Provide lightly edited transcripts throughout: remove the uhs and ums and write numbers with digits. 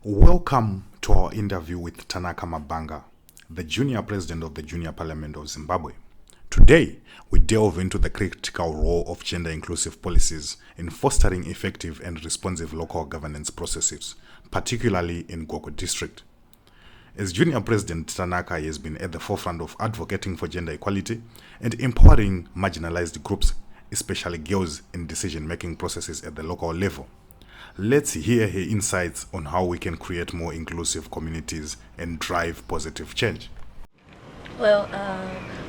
Welcome to our interview with Tanaka Mabhanga, the Jnr President of the Jnr Parliament of Zimbabwe. Today, we delve into the critical role of gender-inclusive policies in fostering effective and responsive local governance processes, particularly in Gokwe district. As Jnr President, Tanaka has been at the forefront of advocating for gender equality and empowering marginalized groups, especially girls, in decision-making processes at the local level. Let's hear her insights on how we can create more inclusive communities and drive positive change. Well,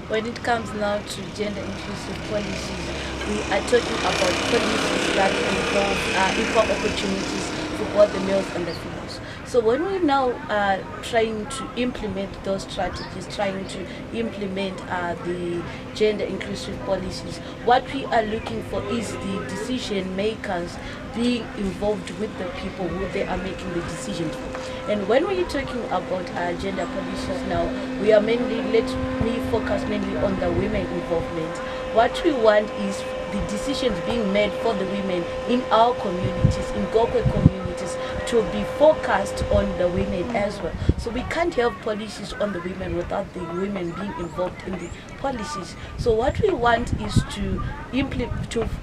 when it comes now to gender inclusive policies, we are talking about policies that involve equal opportunities for both the males and the females. So when we now are trying to implement those strategies, trying to implement the gender inclusive policies, what we are looking for is the decision makers being involved with the people who they are making the decisions for. And when we're talking about gender policies now, we are mainly, let me focus mainly on the women involvement. What we want is the decisions being made for the women in our communities, in Gokwe communities, to be focused on the women as well. So we can't have policies on the women without the women being involved in the policies. So what we want is to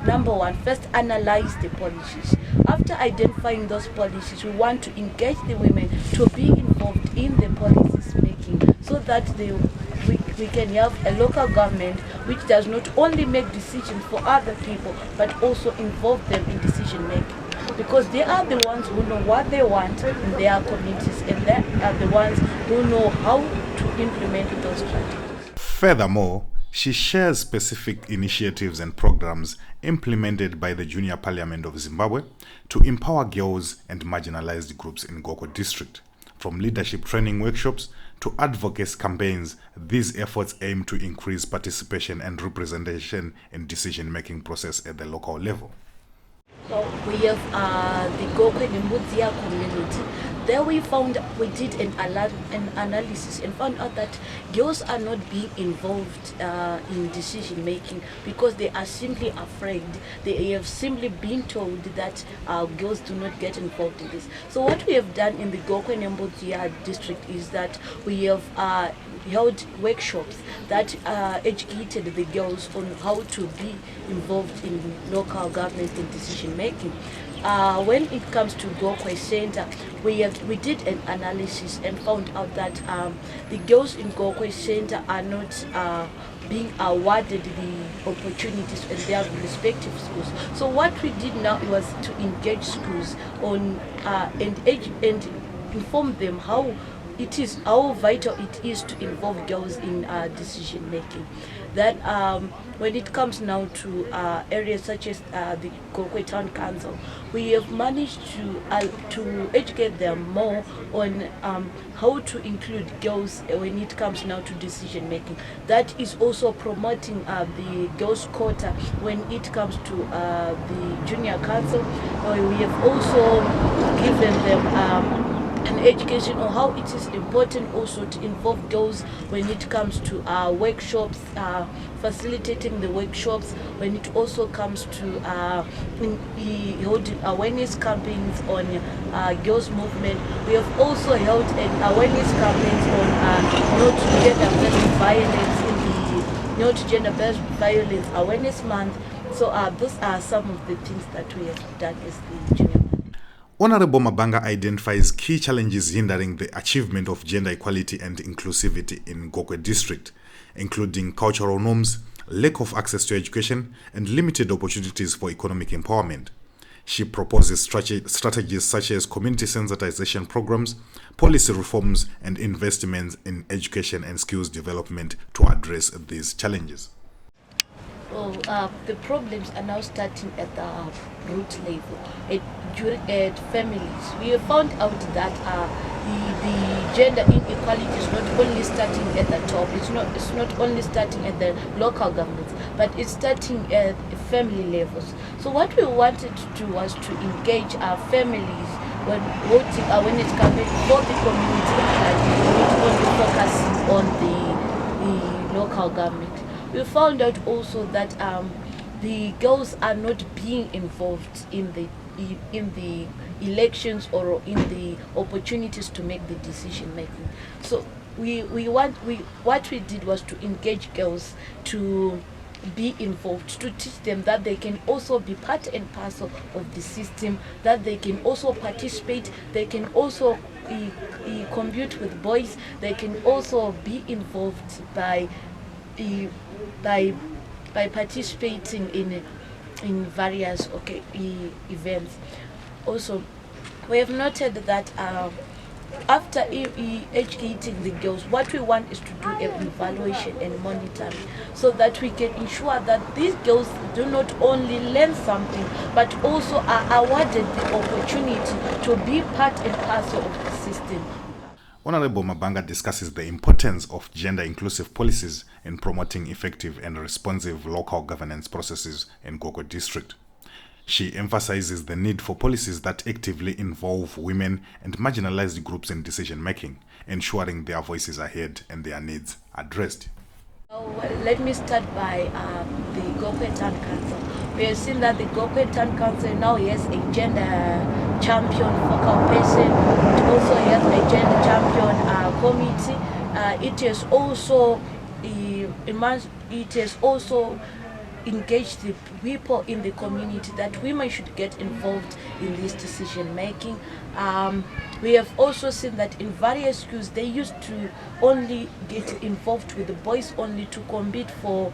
number one, first analyze the policies. After identifying those policies, we want to engage the women to be involved in the policies making, so that we can have a local government which does not only make decisions for other people but also involve them in decision making, because they are the ones who know what they want in their communities, and they are the ones who know how to implement those strategies. Furthermore, she shares specific initiatives and programs implemented by the Jnr Parliament of Zimbabwe to empower girls and marginalized groups in Gokwe district. From leadership training workshops to advocacy campaigns, these efforts aim to increase participation and representation in decision-making process at the local level. So we have the Gokwe community. There we did an analysis and found out that girls are not being involved in decision making because they are simply afraid. They have simply been told that girls do not get involved in this. So what we have done in the Gokwe district is that we have held workshops that educated the girls on how to be involved in local government and decision making. When it comes to Gokwe Center, we did an analysis and found out that the girls in Gokwe Center are not being awarded the opportunities in their respective schools. So what we did now was to engage schools on and inform them how vital it is to involve girls in decision making. That when it comes now to areas such as the Gokwe Town Council, we have managed to educate them more on how to include girls when it comes now to decision making. That is also promoting the girls' quota when it comes to the Junior Council. We have also given them an education on how it is important also to involve girls when it comes to workshops, facilitating the workshops, when it also comes to holding awareness campaigns on girls movement. We have also held an awareness campaigns on no to gender-based violence in the No to Gender-Based Violence Awareness Month. So those are some of the things that we have done as the Junior. Honorable Mabhanga identifies key challenges hindering the achievement of gender equality and inclusivity in Gokwe district, including cultural norms, lack of access to education, and limited opportunities for economic empowerment. She proposes strategies such as community sensitization programs, policy reforms, and investments in education and skills development to address these challenges. Well, the problems are now starting at the root level, at families. We have found out that the gender inequality is not only starting at the top. It's not only starting at the local governments, but it's starting at family levels. So what we wanted to do was to engage our families when voting awareness campaign for the community, not only focusing on the local government. We found out also that the girls are not being involved in the in the elections or in the opportunities to make the decision making. So what we did was to engage girls to be involved, to teach them that they can also be part and parcel of the system, that they can also participate, they can also compete with boys, they can also be involved by by participating in various events. Also, we have noted that after educating the girls, what we want is to do an evaluation and monitoring, so that we can ensure that these girls do not only learn something but also are awarded the opportunity to be part and parcel of the system. Honorable Mabhanga discusses the importance of gender-inclusive policies in promoting effective and responsive local governance processes in Gokwe district. She emphasizes the need for policies that actively involve women and marginalized groups in decision-making, ensuring their voices are heard and their needs addressed. Let me start by the Gokwe Town Council. We have seen that the Gokwe Town Council now has a gender champion focal person. It also has a gender champion committee. It has also engage the people in the community that women should get involved in this decision making. We have also seen that in various schools they used to only get involved with the boys only to compete for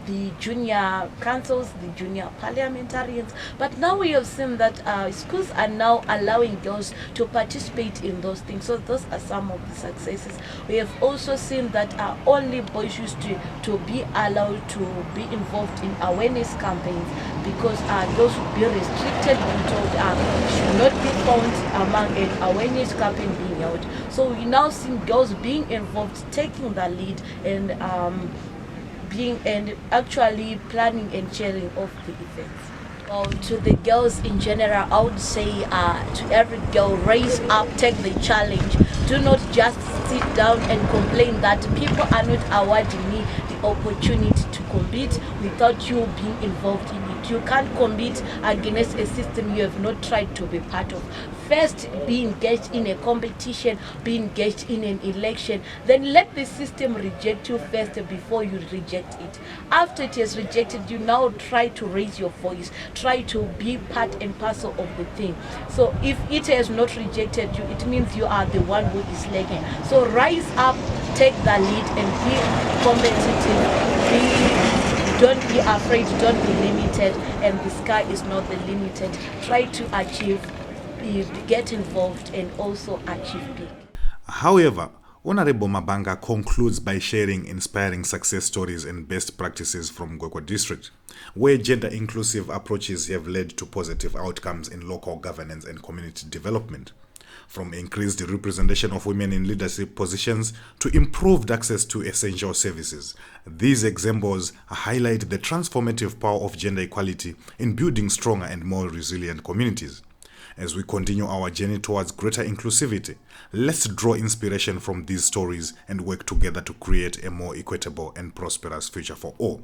the junior councils, the junior parliamentarians. But now we have seen that schools are now allowing girls to participate in those things. So those are some of the successes. We have also seen that only boys used to be allowed to be involved in awareness campaigns, because girls would be restricted when told should not be found among an awareness campaign being held. So we now see girls being involved, taking the lead, and actually planning and chairing of the events. Well, to the girls in general, I would say to every girl, raise up, take the challenge. Do not just sit down and complain that people are not awarding me the opportunity to compete without you being involved in it. You can't compete against a system you have not tried to be part of. First, be engaged in a competition, be engaged in an election, then let the system reject you first before you reject it. After it has rejected you, now try to raise your voice, try to be part and parcel of the thing. So if it has not rejected you, it means you are the one who is lagging. So rise up, take the lead, and be competitive. Don't be afraid, don't be limited, and the sky is not the limited. Try to achieve, get involved, and also achieve big. However, Honorable Mabhanga concludes by sharing inspiring success stories and best practices from Gokwe district, where gender-inclusive approaches have led to positive outcomes in local governance and community development. From increased representation of women in leadership positions to improved access to essential services, these examples highlight the transformative power of gender equality in building stronger and more resilient communities. As we continue our journey towards greater inclusivity, let's draw inspiration from these stories and work together to create a more equitable and prosperous future for all.